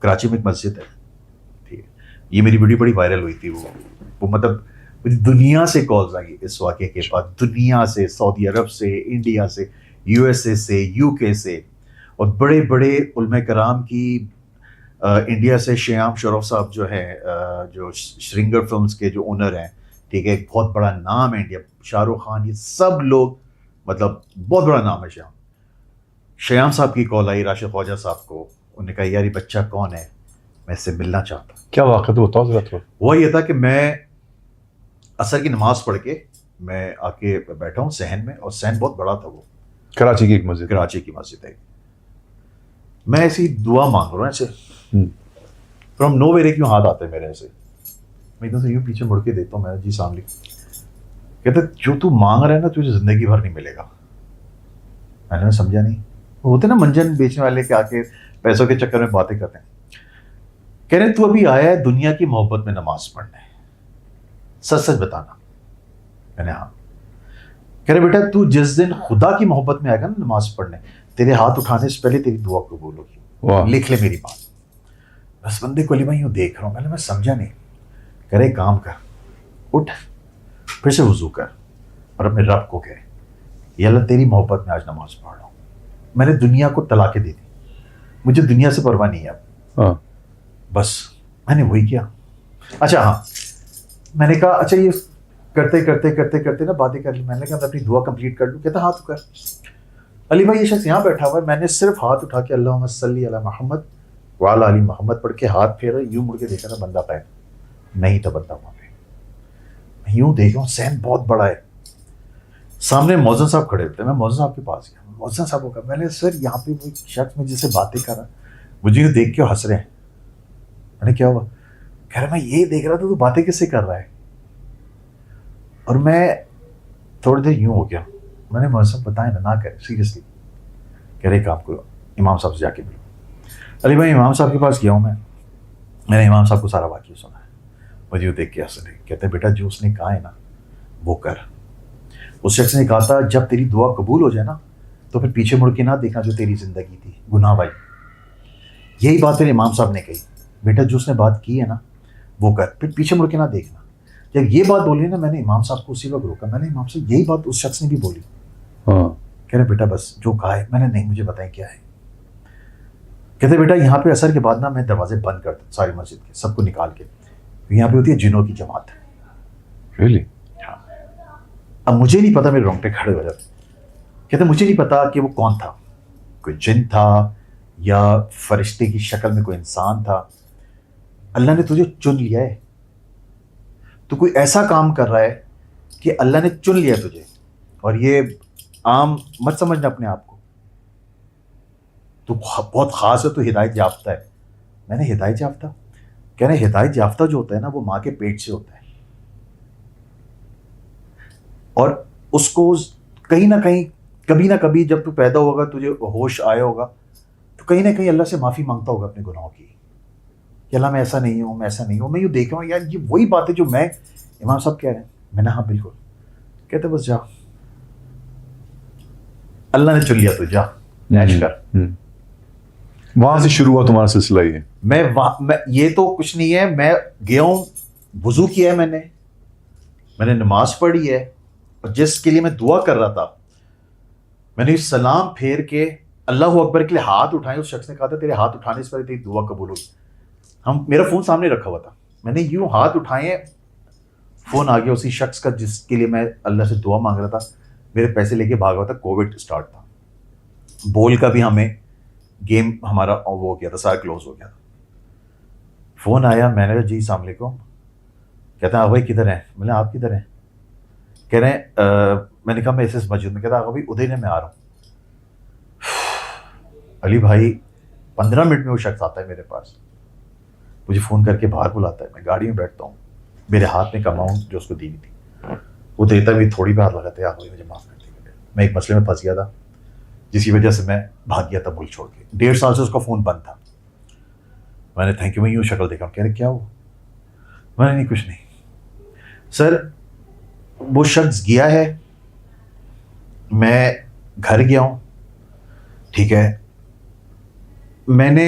کراچی میں ایک مسجد ہے, ٹھیک ہے, یہ میری ویڈیو بڑی وائرل ہوئی تھی, وہ مطلب دنیا سے کالز آئی اس واقعے کے بعد, دنیا سے, سعودی عرب سے, انڈیا سے, یو ایس اے سے, یو کے سے, اور بڑے بڑے علماء کرام کی, انڈیا سے شیام شروف صاحب جو ہیں, جو شرنگر فلمز کے جو اونر ہیں, ٹھیک ہے, ایک بہت بڑا نام ہے انڈیا, شاہ رخ خان, یہ سب لوگ, مطلب بہت بڑا نام ہے. شیام صاحب کی کال آئی راشد خواجہ صاحب کو, انہوں نے کہا یار یہ بچہ کون ہے, میں اس سے ملنا چاہتا ہوں. کیا واقعہ تو بتاؤ ذرا تھوڑا. وہ یہ تھا کہ میں عصر کی نماز پڑھ کے میں آ کے بیٹھا ہوں صحن میں, اور صحن بہت بڑا تھا, وہ کراچی کی ایک مسجد, کراچی کی مسجد ہے. میں ایسی دعا مانگ رہا ہوں ایسے, فرام نو ویئر کیوں ہاتھ آتے میرے ایسے, میں ادھر سے یوں پیچھے مڑ کے دیتا ہوں, میں جی السلام علیکم. کہتے جو تو مانگ رہا ہے نا تجھے زندگی بھر نہیں ملے گا. میں نے سمجھا نہیں, وہ ہوتے نا منجن بیچنے والے کے آ کے پیسوں کے چکر میں باتیں کرتے ہیں. کہہ رہے تو ابھی آیا ہے دنیا کی محبت میں نماز پڑھنے, سچ سچ بتانا. میں نے ہاں. کہہ رہے بیٹا تو جس دن خدا کی محبت میں آئے گا نا نماز پڑھنے, تیرے ہاتھ اٹھانے سے پہلے تیری دعا قبول ہوگی, لکھ لے میری بات. بس بندے کو علی بھائی یوں دیکھ رہا ہوں, میں سمجھا نہیں. کہہ رہے کام کر, اٹھ پھر سے وضو کر, اور اپنے رب کو کہے یا اللہ تیری محبت میں آج نماز پڑھ رہا ہوں. میں نے دنیا کو طلاقیں دے دی, مجھے دنیا سے پرواہ نہیں ہے اب. بس میں نے وہی کیا. اچھا ہاں, میں نے کہا اچھا یہ کرتے کرتے کرتے کرتے نا باتیں کر لی. میں نے کہا میں اپنی دعا کمپلیٹ کر لوں. کہتا ہاتھ کر. علی بھائی یہ شخص یہاں بیٹھا ہوا ہے, میں نے صرف ہاتھ اٹھا کے اللہم صلی علی محمد وعلی آل محمد پڑھ کے ہاتھ پھیرا, یوں مڑ کے دیکھا تھا بندہ پہ نہیں تھا, بندہ وہاں پہ. میں یوں دیکھ رہا ہوں, صحن بہت بڑا ہے, سامنے مؤذن صاحب کھڑے ہوتے ہیں. میں مؤذن صاحب کے پاس گیا, مؤذن صاحب کو کہا, میں نے سر یہاں پہ وہ شخص میں جس سے باتیں کر رہا, مجھے یوں دیکھ کے ہنس رہے ہیں. میں نے کیا ہوا؟ کہہ رہا میں یہ دیکھ رہا تھا تو باتیں کس سے کر رہا ہے. اور میں تھوڑی دیر یوں ہو گیا. میں نے مؤذن صاحب بتائیں نا کرے سیریسلی. کہہ رہے کام کو امام صاحب سے جا کے ملو. علی بھائی امام صاحب کے پاس گیا ہوں میں نے امام صاحب کو سارا واقعہ سنا ہے. مجھے یوں دیکھ کے ہنس رہے, کہتے بیٹا جو اس نے کہا ہے نا وہ کر. اس شخص نے کہا تھا جب تیری دعا قبول ہو جائے نا تو پھر پیچھے مڑ کے نہ دیکھنا جو تیری زندگی تھی گناہ والی. یہی بات میرے امام صاحب نے کہی, بیٹا جو اس نے بات کی ہے نا وہ کر, پھر پیچھے مڑ کے نہ دیکھنا. جب یہ بات بولی نا میں نے امام صاحب کو اسی وقت روکا. میں نے امام صاحب یہی بات اس شخص نے بھی بولی. کہہ رہے بیٹا بس جو کہا ہے. میں نے نہیں, مجھے بتائیں کیا ہے. کہتے بیٹا یہاں پہ عصر کے بعد نا میں دروازے بند کرتا ساری مسجد کے, سب کو نکال کے. یہاں پہ ہوتی ہے جنوں کی جماعت. Really? ہاں. اب مجھے نہیں پتا, میرے رونگٹے کھڑے ہو جاتے. کہتے مجھے نہیں پتا کہ وہ کون تھا, کوئی جن تھا یا فرشتے کی شکل میں کوئی انسان تھا. اللہ نے تجھے چن لیا ہے, تو کوئی ایسا کام کر رہا ہے کہ اللہ نے چن لیا تجھے. اور یہ عام مت سمجھنا اپنے آپ کو, تو بہت خاص ہے, تو ہدایت یافتہ ہے. میں نے ہدایت یافتہ, کہہ رہے ہدایت یافتہ جو ہوتا ہے نا وہ ماں کے پیٹ سے ہوتا ہے, اور اس کو کہیں نہ کہیں کبھی نہ کبھی جب تو پیدا ہوگا تجھے ہوش آیا ہوگا تو کہیں نہ کہیں اللہ سے معافی مانگتا ہوگا اپنے گناہوں کی, کہ اللہ میں ایسا نہیں ہوں, میں ایسا نہیں ہوں. میں یوں دیکھ رہا ہوں یار یہ وہی باتیں جو میں امام صاحب کہہ رہے ہیں. میں نے ہاں بالکل. کہتے بس جا, اللہ نے چن لیا تو جا ایش کر. وہاں سے شروع ہوا تمہارا سلسلہ. یہ میں یہ تو کچھ نہیں ہے, میں گیا ہوں, وضو کیا ہے میں نے نماز پڑھی ہے, اور جس کے لیے میں دعا کر رہا تھا میں نے سلام پھیر کے اللہ اکبر کے لیے ہاتھ اٹھائے. اس شخص نے کہا تھا تیرے ہاتھ اٹھانے سے پہلے تیری دعا قبول ہوئی. میرا فون سامنے رکھا ہوا تھا, میں نے یوں ہاتھ اٹھائے, فون آ گیا اسی شخص کا جس کے لیے میں اللہ سے دعا مانگ رہا تھا. میرے پیسے لے کے بھاگا ہوا تھا, کووڈ اسٹارٹ تھا, بول کا بھی ہمیں گیم ہمارا وہ ہو گیا تھا, سارا کلوز ہو گیا تھا. فون آیا, میں نے کہا جی السلام علیکم. کہتے ہیں آغا بھائی کدھر ہیں؟ میں نے آپ کدھر ہیں؟ کہہ رہے ہیں میں نے کہا میں اس مسجد میں. کہتا آغا بھائی ادھر میں آ رہا ہوں. علی بھائی 15 منٹ میں وہ شخص آتا ہے میرے پاس, مجھے فون کر کے باہر بلاتا ہے. میں گاڑی میں بیٹھتا ہوں, میرے ہاتھ میں ایک اماؤنٹ جو اس کو دینی تھی وہ دیتا بھی, تھوڑی بار لگاتا ہے, آغا بھائی مجھے معاف کر دیجیے. میں ایک مسئلے میں پھنس گیا تھا جس کی وجہ سے میں بھاگ گیا تھا ملک چھوڑ کے. 1.5 سال سے اس کا فون بند تھا. میں نے تھینک یو, میں یوں شکل دیکھا, کہہ رہے کیا ہوا؟ میں نے نہیں کچھ نہیں سر. وہ شخص گیا ہے, میں گھر گیا ہوں, ٹھیک ہے. میں نے